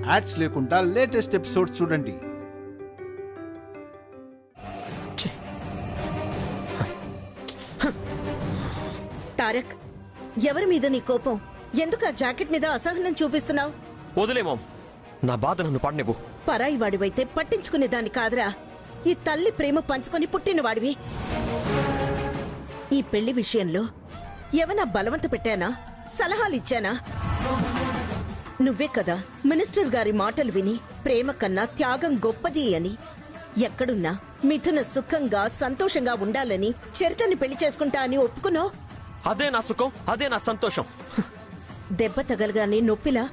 Ads లేకుండా latest episodes చూడండి. తారక్, ఎవరి మీద నీ కోపం? ఎందుకు ఆ జాకెట్ మీద అసహనం చూపిస్తున్నావు? వదిలే మామ్, నా బాధ నన్ను పడనివ్వు. పరాయి వాడివైతే పట్టించుకునేదాన్ని కాదురా. ఈ తల్లి ప్రేమ పంచుకొని పుట్టిన వాడివి. ఈ పెళ్లి విషయంలో ఏమన్నా బలవంత పెట్టానా? సలహాలిచ్చానా? నువ్వే కదా మినిస్టర్ గారి మాటలు విని ప్రేమ కన్నా త్యాగం గొప్పది అని, ఎక్కడున్నా మిథున సుఖంగా సంతోషంగా ఉండాలని చరితని పెళ్లి చేసుకుంటా అని ఒప్పుకున్నావు. అదే నా సుఖం, అదే నా సంతోషం. దెబ్బ తగలగానే నొప్పిలా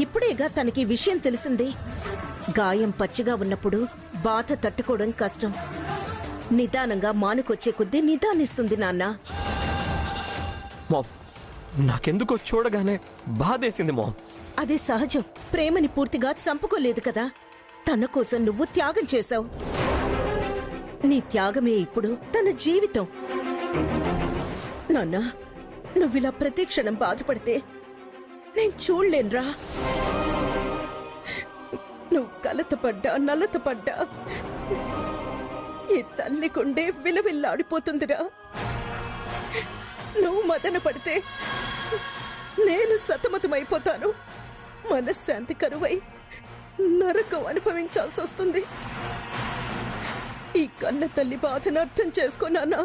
ఇప్పుడేగా తనకి విషయం తెలిసింది. గాయం పచ్చిగా ఉన్నప్పుడు బాధ తట్టుకోవడం కష్టం. నిదానంగా మానుకొచ్చే కొద్దీ నిదానిస్తుంది నాన్న. మామ్, నాకెందుకో చూడగానే బాధేసింది మామ్. అది సహజం. ప్రేమని పూర్తిగా చంపుకోలేదు కదా. తన కోసం నువ్వు త్యాగం చేశావు. నీ త్యాగమే ఇప్పుడు తన జీవితం. నాన్న, నువ్విలా ప్రతి క్షణం బాధపడితే నేను చూడలేనురా. నువ్వు కలతపడ్డా నలతపడ్డా ఈ తల్లి కొండే విలవిల్లాడిపోతుందిరా. నువ్వు మదన పడితే నేను సతమతమైపోతాను. మనశ్శాంతి కరువై నరకం అనుభవించాల్సి వస్తుంది. ఈ కన్న తల్లి బాధను అర్థం చేసుకోనానా?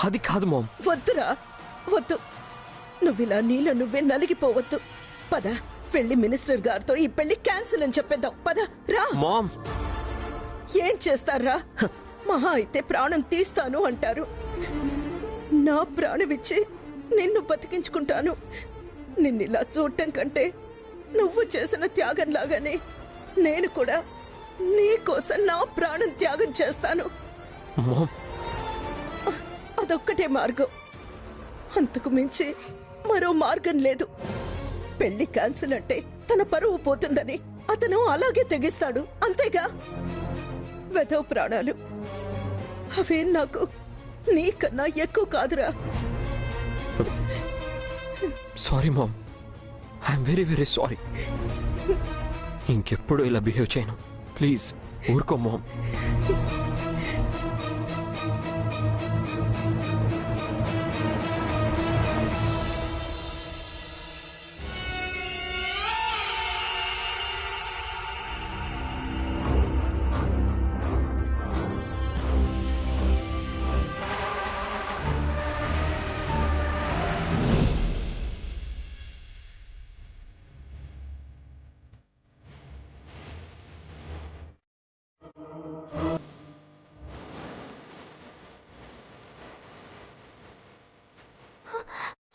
అది కాదు మామ్. వద్దురా, వద్దు. నువ్విలా నీలో నువ్వే నలిగిపోవద్దు. పద, వెళ్ళి మినిస్టర్ గారితో ఈ పెళ్లి క్యాన్సిల్ అని చెప్పేద్దాం. పద రా. మామ్, ఏం చేస్తారా? మహా అయితే ప్రాణం తీస్తాను అంటారు. నా ప్రాణమిచ్చి నిన్ను బతికించుకుంటాను. నిన్నిలా చూడటం కంటే నువ్వు చేసిన త్యాగంలాగానే నేను కూడా నీకోసం నా ప్రాణం త్యాగం చేస్తాను. మామ్, అదొక్కటే మార్గం. అంతకు మించి మరో మార్గం లేదు. పెళ్లి క్యాన్సిల్ అంటే తన పరువు పోతుందని అతను అలాగే తెగిస్తాడు. అంతేగా? వెధవ ప్రాణాలు అవే నాకు నీకన్నా ఎక్కువ కాదురా. Sorry ma'am, I'm very very sorry. ఇంకెప్పుడు ఇలా బిహేవ్ చేయను. ప్లీజ్ ఊరుకో మామ్.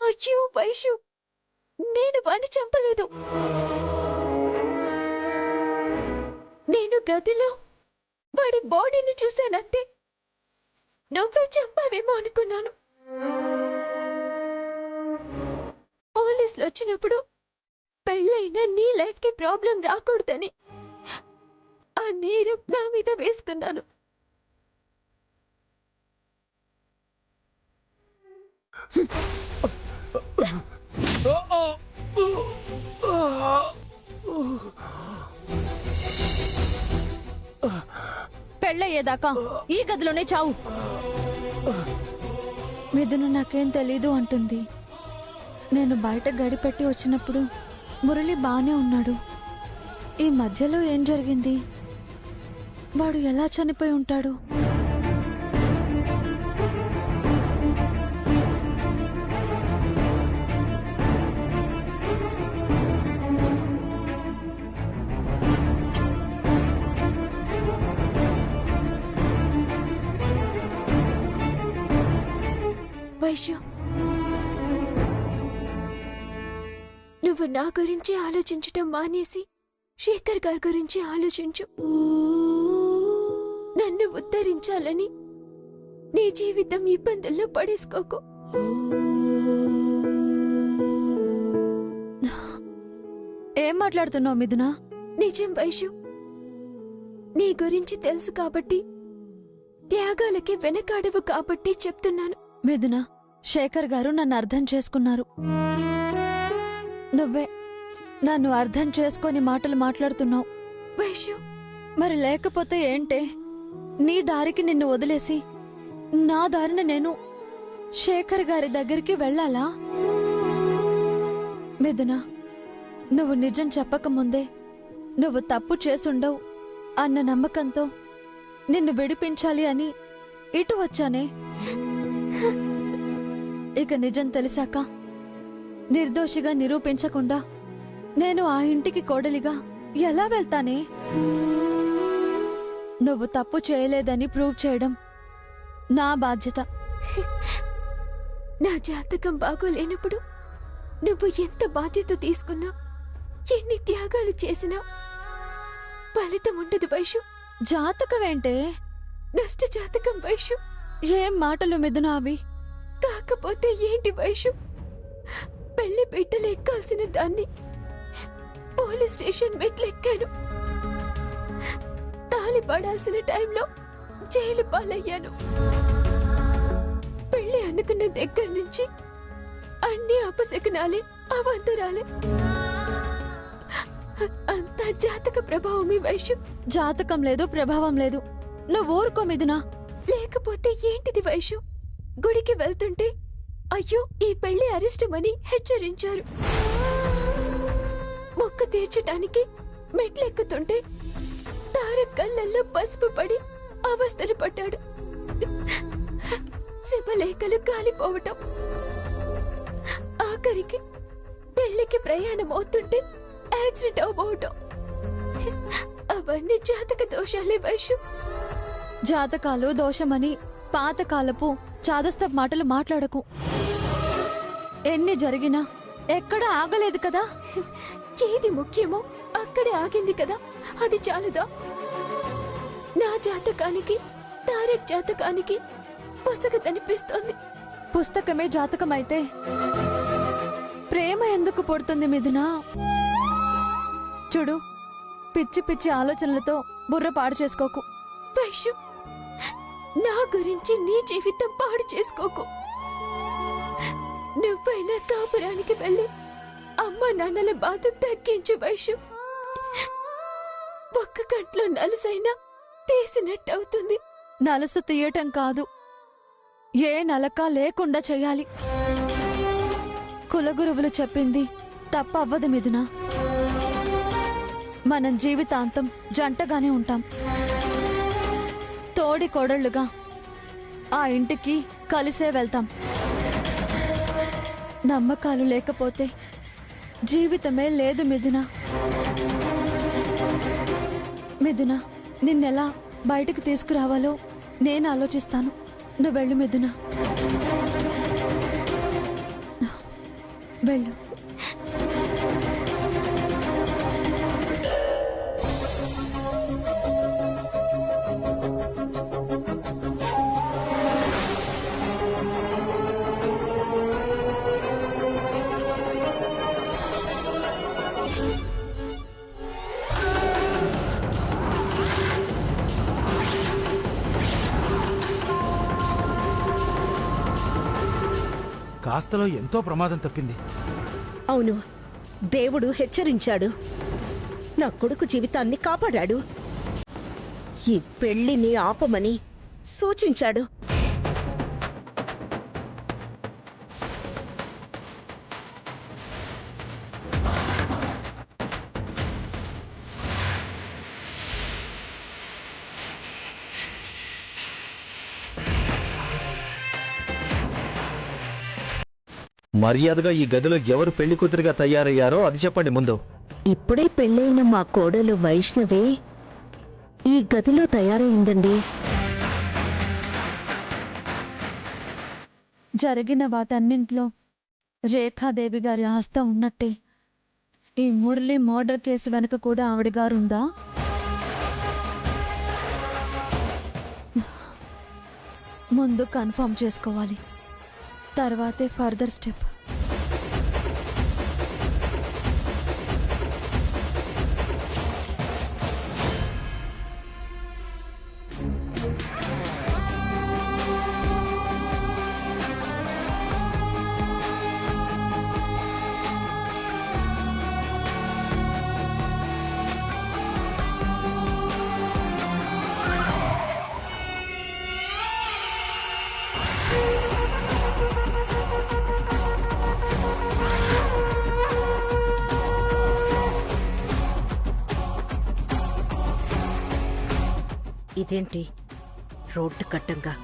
అయ్యో వైషు, నేను వాణ్ణి చంపలేదు. నేను గదిలో వాడి బాడీని చూశానంతే. నువ్వే చంపావేమో అనుకున్నాను. పోలీసులు వచ్చినప్పుడు పెళ్ళైనా నీ లైఫ్ కి ప్రాబ్లం రాకూడదని ఆ నేరం నా మీద వేసుకున్నాను. పెళ్ళయ్యేదాకా ఈ గదిలోనే చావు. మిథున నాకేం తెలీదు అంటుంది. నేను బయట గడిపెట్టి వచ్చినప్పుడు మురళి బానే ఉన్నాడు. ఈ మధ్యలో ఏం జరిగింది? వాడు ఎలా చనిపోయి ఉంటాడు? వైశ్య, నువ్వు నా గురించి ఆలోచించటం మానేసి శేఖర్ గారి గురించి ఆలోచించు. నన్ను ఉద్ధరించాలని నీ జీవితం ఇబ్బందుల్లో పడేసుకోకు. ఏం మాట్లాడుతున్నావు మిథున? నిజం వైషు, నీ గురించి తెలుసు కాబట్టి, త్యాగాలకి వెనకాడవు కాబట్టి చెప్తున్నాను. మిథున, శేఖర్ గారు నన్ను అర్థం చేసుకున్నారు. నన్ను అర్థం చేసుకొని మాటలు మాట్లాడుతున్నావు. వైషు, మరి లేకపోతే ఏంటే? నీ దారికి నిన్ను వదిలేసి నా దారిన నేను శేఖర్ గారి దగ్గరికి వెళ్ళాలా? మిథున, నువ్వు నిజం చెప్పకముందే నువ్వు తప్పు చేసుండవు అన్న నమ్మకంతో నిన్ను విడిపించాలి అని ఇటు వచ్చానే. ఇక నిజం తెలిసాక నిర్దోషిగా నిరూపించకుండా నేను ఆ ఇంటికి కోడలిగా ఎలా వెళ్తానే? నువ్వు తప్పు చేయలేదని ప్రూవ్ చేయడం నా బాధ్యత. నా జాతకం బాగోలేనప్పుడు నువ్వు ఎంత బాధ్యత తీసుకున్నా, ఎన్ని త్యాగాలు చేసినా ఫలితం ఉండదు వైషు. జాతకమేంటే? నష్ట జాతకం వైషు. ఏం మాటలు మిథున అవి? కాకపోతే ఏంటి వైషు, పెళ్లి బిడ్డలు ఎక్కాల్సిన దాన్ని పోలీస్ స్టేషన్ మెట్లెక్కాను. తాళి పడాల్సిన టైంలో జైలు పాలయ్యాను. పెళ్లి అనుకున్న దగ్గర నుంచి అన్ని అపశకునాలే, అవాంతరాలే. అంతా జాతక ప్రభావమే వైషు. జాతకం లేదు, ప్రభావం లేదు. నువ్వు ఊరుకో మిథున. లేకపోతే ఏంటిది వైషు? గుడికి వెళ్తుంటే అయ్యో ఈ పెళ్లి అరిష్టమని హెచ్చరించారు. మొక్కు తీర్చటానికి మెట్లెక్కుతుంటే తార కళ్ళల్లో పసుపు పడి అవస్థలు పడ్డాడు. శుభలేఖలు కాలిపోవటం, ఆఖరికి పెళ్లికి ప్రయాణం అవుతుంటే యాక్సిడెంట్ అవబోవటం, అవన్నీ జాతక దోషాలే వైషు. జాతకాలు దోషమని పాతకాలపు చాదస్త మాటలు మాట్లాడకు. ఎన్ని జరిగినా ఎక్కడా ఆగలేదు కదా. ఏది ముఖ్యమో అక్కడే ఆగింది కదా, అది చాలదా? నా జాతకానికి తారక్ జాతకానికి పొసగ కనిపిస్తోంది. పుస్తకమే జాతకమైతే ప్రేమ ఎందుకు పుడుతుంది మిథున? చూడు, పిచ్చి పిచ్చి ఆలోచనలతో బుర్ర పాడు చేసుకోకు. వైషు, నా గురించి నీ జీవితం పాడు చేసుకోకు. నువ్వైనా కాపురానికి వెళ్ళి అమ్మ నాన్నల బాధ తగ్గించు వైషు. ఒక్క కంట్లో నలుసైనా తీసినట్టవుతుంది. నలుసు తీయటం కాదు, ఏ నలక లేకుండా చెయ్యాలి. కులగురువులు చెప్పింది తప్పవ్వదు మిథున. మనం జీవితాంతం జంటగానే ఉంటాం. తోడి కోడళ్లుగా ఆ ఇంటికి కలిసే వెళ్తాం. నమ్మకాలు లేకపోతే జీవితమే లేదు మిథున. మిథున, నిన్నెలా బయటకు తీసుకురావాలో నేను ఆలోచిస్తాను. నువ్వు వెళ్ళు మిథున, వెళ్ళు. కాస్తలో ఎంతో ప్రమాదం తప్పింది. అవును, దేవుడు హెచ్చరించాడు. నా కొడుకు జీవితాన్ని కాపాడాడు. ఈ పెళ్లిని ఆపమని సూచించాడు. మర్యాదగా ఈ గదిలో ఎవరు పెళ్లి కూతురుగా తయారయ్యారో అది చెప్పండి ముందు. ఇప్పుడే పెళ్ళైన మా కోడలు వైష్ణవే ఈ గదిలో తయారైందండి. జరిగిన వాటన్నింట్లో రేఖాదేవి గారి హస్తం ఉన్నట్టే ఈ మురళి మర్డర్ కేసు వెనుక కూడా ఆవిడ గారు ఉందా? ముందు కన్ఫర్మ్ చేసుకోవాలి, తర్వాతే ఫర్దర్ స్టెప్. ఇదేంటి రోడ్డు కట్టంగా?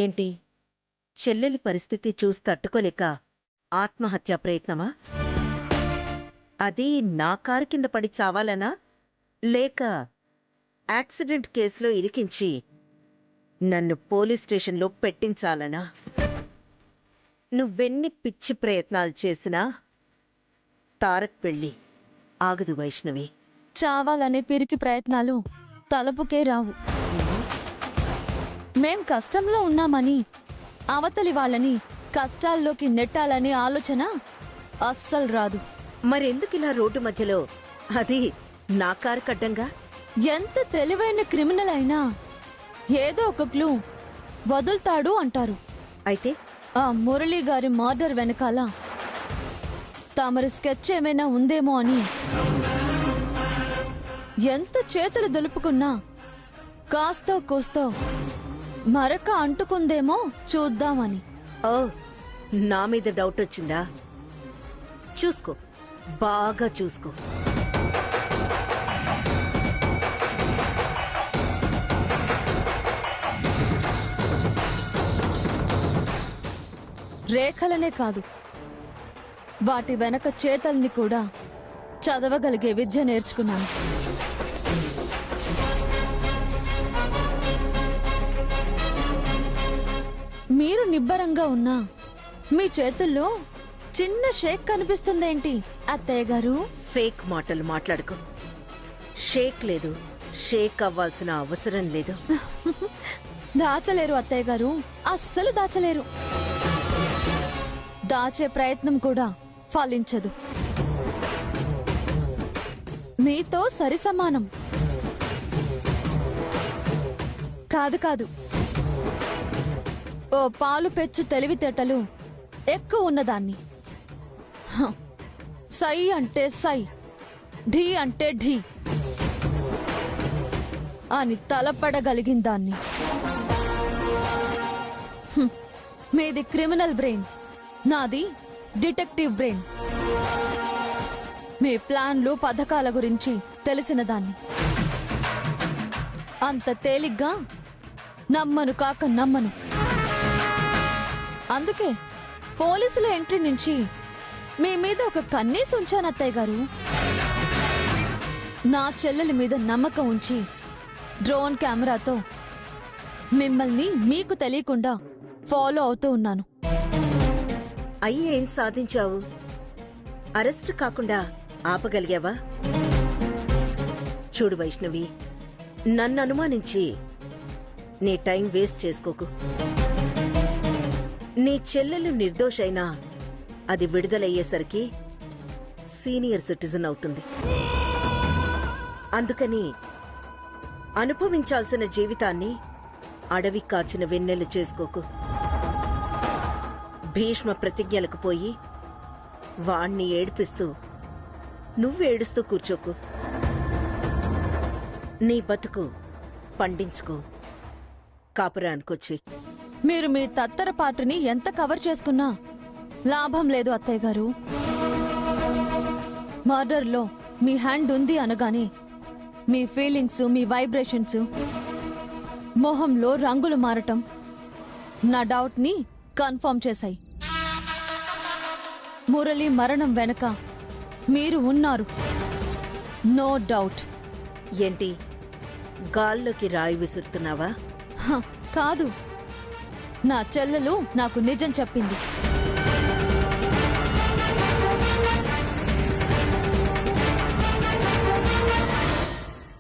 ఏంటి చెల్లెలి పరిస్థితి చూసి తట్టుకోలేక ఆత్మహత్యా ప్రయత్నమా? అది నా కారు కింద పడి చావాలనా, లేక యాక్సిడెంట్ కేసులో ఇరికించి నన్ను పోలీస్ స్టేషన్లో పెట్టించాలనా? నువ్వెన్ని పిచ్చి ప్రయత్నాలు చేసినా తారక్ పెళ్ళి ఆగదు వైష్ణవి. చావాలనే పిరికి ప్రయత్నాలు తలుపుకే రావు. మేం కష్టంలో ఉన్నామని అవతలి వాళ్ళని కష్టాల్లోకి నెట్టాలనే ఆలోచన అస్సలు రాదు. మరెందుకిలా రోడ్డు మధ్యలో, అది నా కారు కడ్డంగా? ఎంత తెలివైన క్రిమినల్ అయినా ఏదో ఒక క్లూ వదులుతాడు అంటారు. అయితే ఆ మురళీ గారి మర్డర్ వెనకాల తమరి స్కెచ్ ఏమైనా ఉందేమో అని ఎంత చేతులు దులుపుకున్నా కాస్తో కూస్తో మరక అంటుకుందేమో చూద్దామని. ఓ, నా మీద డౌట్ వచ్చిందా? చూసుకో, బాగా చూసుకో. రేఖలనే కాదు, వాటి వెనక చేతల్ని కూడా చదవగలిగే విద్య నేర్చుకున్నాను. మీరు నిబ్బరంగా ఉన్నా మీ చేతుల్లో చిన్న షేక్ కనిపిస్తుందేంటి అత్తయ్య గారు? ఫేక్ మాటలు మాట్లాడుకో. షేక్ లేదు, షేక్ అవ్వాల్సిన అవసరం లేదు. దాచలేరు అత్తయ్య గారు, అస్సలు దాచలేరు. దాచే ప్రయత్నం కూడా ఫలించదు. మీతో సరి సమానం. కాదు కాదు, ఓ పాలు పెచ్చు తెలివితేటలు ఎక్కువ ఉన్నదాన్ని. హ, సై అంటే సై, ఢీ అంటే ఢీ అని తలపడగలిగిన దాన్ని. మీది క్రిమినల్ బ్రెయిన్, నాది డిటెక్టివ్ బ్రెయిన్. మీ ప్లాన్లు పథకాల గురించి తెలిసిన దాన్ని. అంత తేలిగ్గా నమ్మను కాక నమ్మను. అందుకే పోలీసుల ఎంట్రీ నుంచి మీ మీద ఒక కన్నేసి ఉంచాను అత్తయ్య గారు. నా చెల్లెలి మీద నమ్మకం ఉంచి డ్రోన్ కెమెరాతో మిమ్మల్ని మీకు తెలియకుండా ఫాలో అవుతూ ఉన్నాను. అయ్యి ఏం సాధించావు? అరెస్ట్ కాకుండా ఆపగలిగావా? చూడు వైష్ణవి, నన్ను అనుమానించి నీ టైం వేస్ట్ చేసుకోకు. నీ చెల్లెలు నిర్దోషైనా అది విడుదలయ్యేసరికి సీనియర్ సిటిజన్ అవుతుంది. అందుకని అనుభవించాల్సిన జీవితాన్ని అడవి కాచిన వెన్నెలు చేసుకోకు. భీష్మ ప్రతిజ్ఞలకు పోయి వాణ్ణి ఏడిపిస్తూ నువ్వేడుస్తూ కూర్చోకు. నీ బతుకు పండించుకో, కాపురానికొచ్చి. మీరు మీ తత్తరపాటుని ఎంత కవర్ చేసుకున్నా లాభం లేదు అత్తయ్య గారు. మర్డర్లో మీ హ్యాండ్ ఉంది అనగానే మీ ఫీలింగ్స్, మీ వైబ్రేషన్స్, మొహంలో రంగులు మారటం నా డౌట్ని కన్ఫర్మ్ చేశాయి. మురళి మరణం వెనక మీరు ఉన్నారు, నో డౌట్. ఏంటి గాల్లోకి రాయి విసురుతున్నావా? హ, కాదు, నా చెల్లెలు నాకు నిజం చెప్పింది.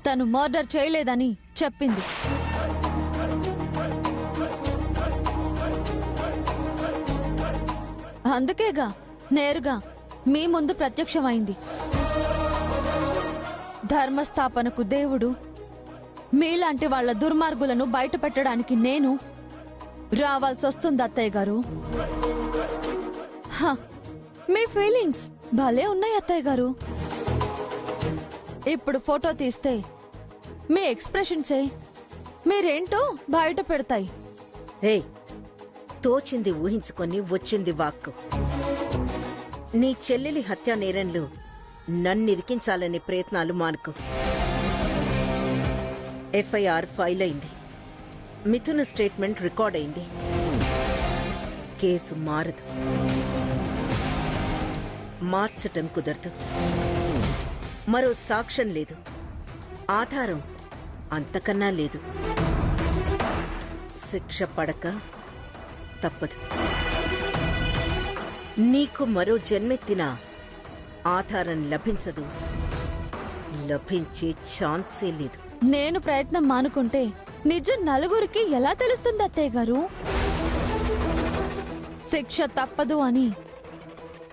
తను మర్డర్ చేయలేదని చెప్పింది. అందుకేగా నేరుగా మీ ముందు ప్రత్యక్షమైంది. ధర్మస్థాపనకు దేవుడు మీలాంటి వాళ్ళ దుర్మార్గులను బయట పెట్టడానికి నేను రావాల్సొస్తుంది అత్తయ్య గారు. హ, మీ ఫీలింగ్స్ భలే ఉన్నాయి అత్తయ్య గారు. ఇప్పుడు ఫోటో తీస్తే మీ ఎక్స్ప్రెషన్సే మీరేంటో బయట పెడతాయి. రే, తోచింది ఊహించుకొని వచ్చింది వాక్కు. నీ చెల్లెలి హత్యా నేరంలో నన్నిరికించాలనే ప్రయత్నాలు మానుకో. ఎఫ్ఐఆర్ ఫైల్ అయింది, మిథున స్టేట్మెంట్ రికార్డ్ అయింది. కేసు మారదు, మార్చటం కుదరదు. మరో సాక్ష్యం లేదు, ఆధారం అంతకన్నా లేదు. శిక్ష పడక తప్పదు. నీకు మరో జన్మెత్తినా ఆధారం లభించదు, లభించే ఛాన్సే లేదు. నేను ప్రయత్నం మానుకుంటే నిజం నలుగురికి ఎలా తెలుస్తుంది అత్తయ్య గారు? శిక్ష తప్పదు అని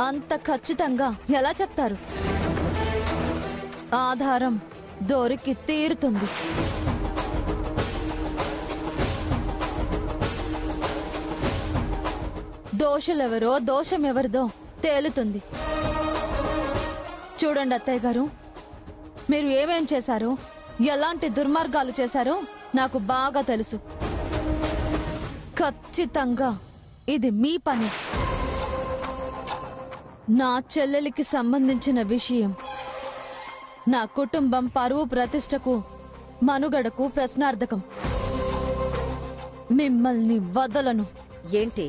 అంత ఖచ్చితంగా ఎలా చెప్తారు? ఆధారం దొరికి తీరుతుంది. దోషులెవరో దోషం ఎవరిదో తేలుతుంది. చూడండి అత్తయ్య గారు, మీరు ఏమేం చేశారో, ఎలాంటి దుర్మార్గాలు చేశారో నాకు బాగా తెలుసు. ఖచ్చితంగా ఇది మీ పని. నా చెల్లెలికి సంబంధించిన విషయం నా కుటుంబం పరువు ప్రతిష్టకు మనుగడకు ప్రశ్నార్థకం. మిమ్మల్ని వదలను. ఏంటి,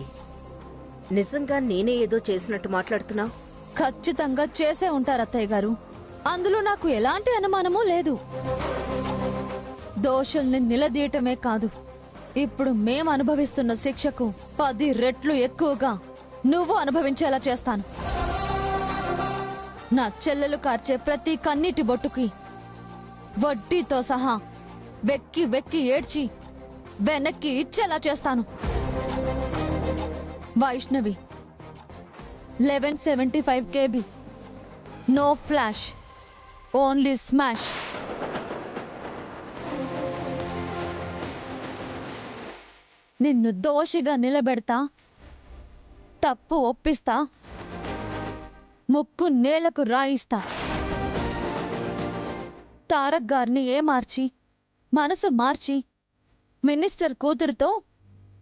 నిజంగా నేనే ఏదో చేసినట్టు మాట్లాడుతున్నావు? ఖచ్చితంగా చేసే ఉంటారు అత్తయ్య గారు. అందులో నాకు ఎలాంటి అనుమానమూ లేదు. దోషుల్ని నిలదీయటమే కాదు, ఇప్పుడు మేం అనుభవిస్తున్న శిక్షకు 10 రెట్లు ఎక్కువగా నువ్వు అనుభవించేలా చేస్తాను. నా చెల్లెలు కార్చే ప్రతి కన్నీటి బొట్టుకి వడ్డీతో సహా వెక్కి వెక్కి ఏడ్చి వెనక్కి ఇచ్చేలా చేస్తాను. Vaishnavi 1175 KB, no flash, only smash. నిన్ను దోషిగా నిలబెడతా, తప్పు ఒప్పిస్తా, ముక్కు నేలకు రాయిస్తా. తారక్ గారిని ఏమార్చి మనసు మార్చి మినిస్టర్ కూతురుతో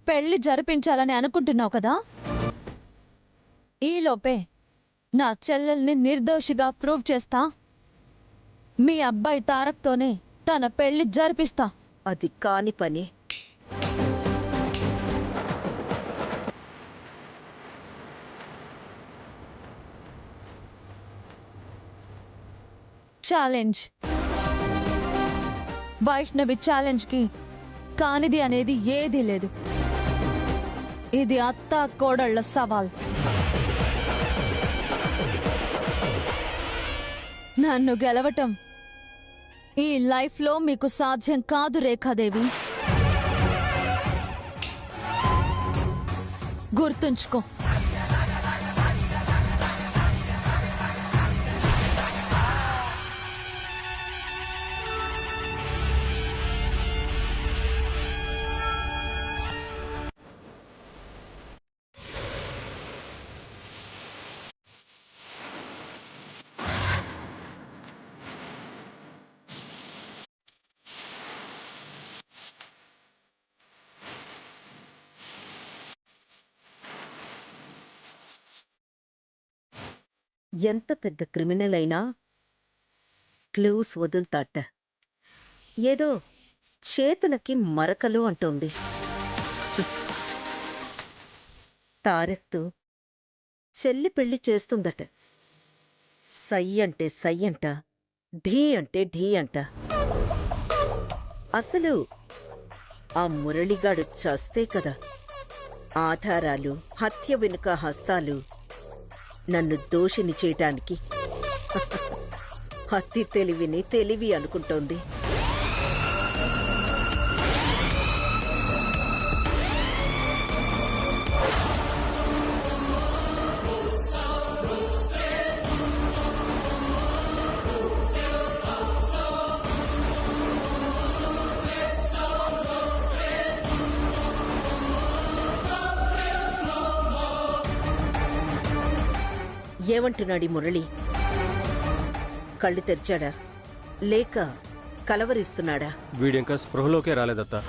పెళ్లి జరిపించాలని అనుకుంటున్నావు కదా? ఈలోపే నా చెల్లెల్ని నిర్దోషిగా ప్రూవ్ చేస్తా. మీ అబ్బాయి తారక్తోనే తన పెళ్లి జరిపిస్తా. అది కాని పని. ఛాలెంజ్. వైష్ణవి ఛాలెంజ్కి కానిది అనేది ఏదీ లేదు. ఇది అత్త కోడళ్ల సవాల్. నన్ను గెలవటం ఈ లైఫ్లో మీకు సాధ్యం కాదు రేఖాదేవి. గుర్తుంచుకో. ఎంత పెద్ద క్రిమినల్ అయినా క్లూస్ వదులుతాట. ఏదో చేతులకి మరకలు అంటోంది. తారక్తో చెల్లి పెళ్లి చేస్తుందట. సై అంటే సై అంట, ఢీ అంటే ఢీ అంట. అసలు ఆ మురళిగాడు చస్తే కదా ఆధారాలు, హత్య వెనుక హస్తాలు నన్ను దోషిని చేయటానికి. అతి తెలివిని తెలివి అనుకుంటోంది. ఏమంటున్నాడు మురళి? కళ్ళు తెరిచాడా లేక కలవరిస్తున్నాడా? వీడింకా స్పృహలోకే రాలేదత్తా.